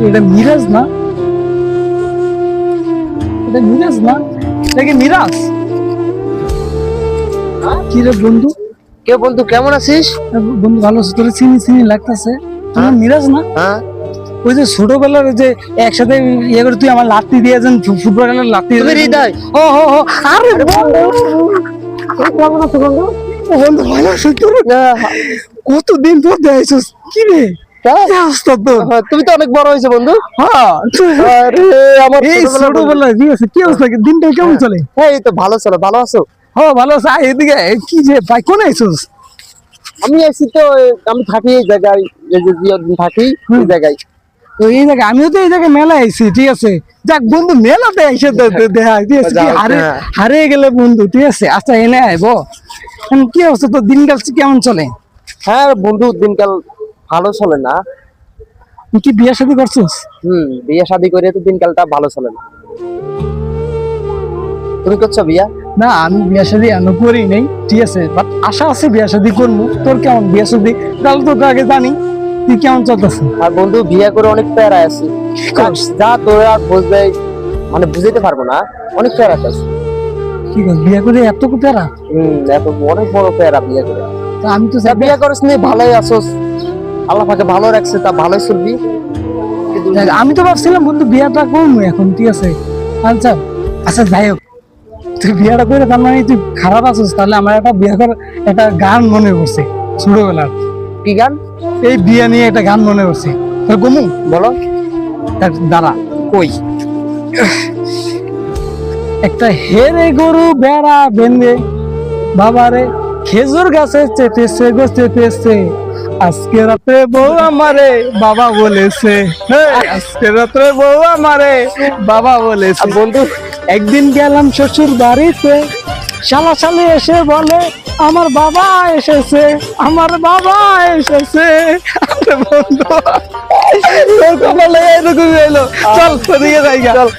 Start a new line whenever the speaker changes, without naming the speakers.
এটা মিরাজ না, এটা মিরাজ না, এটা কি মিরাজ? কি রে বন্ধু?
কে বন্ধু, কেমন আছিস?
বন্ধু ভালো আছিস? তোর চিনি চিনি লাগতেছে। তোমার মিরাজ না?
হ্যাঁ,
ওই যে ছোটবেলার যে একসাথে ইয়ে করে তুই আমার লাত্তি দিয়েছেন, ফুটবল খেলার লাত্তি
তুমি হৃদয়?
ও হো হো, আরে কেমন আছো বন্ধু? বন্ধু ভালো আছো তোর? কতদিন পর দেখাইছিস, কি রে কি অবস্থা তোর?
তুমি তো অনেক বড় হয়েছে বন্ধু।
হ্যাঁ
আরে আমার
এই
ছোটবেলার
ছোটবেলায় কি আছে, কি অবস্থা, দিনটা কেমন চলে?
হ্যাঁ, এই তো ভালো চলো। ভালো আছো?
হ্যাঁ ভালো আছে। আয় এদিকে, কি যে ভাই কোন আইছিস?
আমি আছি তো, আমি থাকি এই জায়গায়, এই যে জিয়দিন থাকি এই জায়গায়।
তো এই জায়গায় আমিও তো এই জায়গায় মেলা আইছি, ঠিক আছে। যাক বন্ধু, মেলাতে আইসে দেখা, ঠিক আছে। কি হারিয়ে গেলে বন্ধু, ঠিক আছে। আচ্ছা এনে আইব, কি অবস্থা তোর, দিনকাল কেমন চলে?
হ্যাঁ বন্ধু, দিনকাল ভালো চলে না।
তুই কি বিয়ে শাদী করছিস?
বিয়ে শাদী করে তো দিনকালটা ভালো চলে না। তুমি করছো বিয়া?
না আমি বিয়ে শাদী এখনো করি নাই, ঠিক আছে। বাট আশা আছে বিয়ে শাদী করবো। তোর কেমন বিয়ে শাদী? তাহলে তোকে আগে জানি তুই কেমন চলতেছে।
আর বন্ধু, বিয়ে করে অনেক প্যারায় আছি। যা তোর আর বুঝবে, মানে বুঝাইতে পারবো না, অনেক প্যারা আছে।
কি কর, বিয়ে করে এত প্যারা?
এত অনেক বড় প্যারা বিয়ে করে।
তা আমি তো
তা বিয়ে করিস নি, ভালোই আছোস, আল্লাহ পাকে ভালো রাখছে, তা ভালোই চলবি।
দেখ, আমি তো ভাবছিলাম বন্ধু বিয়েটা করবো এখন, ঠিক আছে। আচ্ছা আচ্ছা যাই হোক, তুই বিয়েটা করে তার মানে তুই খারাপ আছিস। তাহলে আমার একটা বিয়ে করার একটা গান মনে পড়ছে ছোটবেলার।
কি গান?
এই বিয়ে নিয়ে একটা গান মনে পড়ছে, তোর গমু
বলো।
দাঁড়া কই। একটা হেরে গরু বেড়া বেঁধে বাবারে খেজুর গাছে চেপেছে গো চেপেছে, আজকে রাতে বউ আমারে বাবা বলেছে। আজকে রাতে বউ আমারে বাবা বলেছে।
বন্ধু,
একদিন গেলাম শ্বশুর বাড়িতে, শালা শালি এসে বলে আমার বাবা এসেছে, আমার বাবা এসেছে। আরে বন্ধু, তোর কপালে এরকমই হইলো। চল ওদিকে যাই গা।
চল।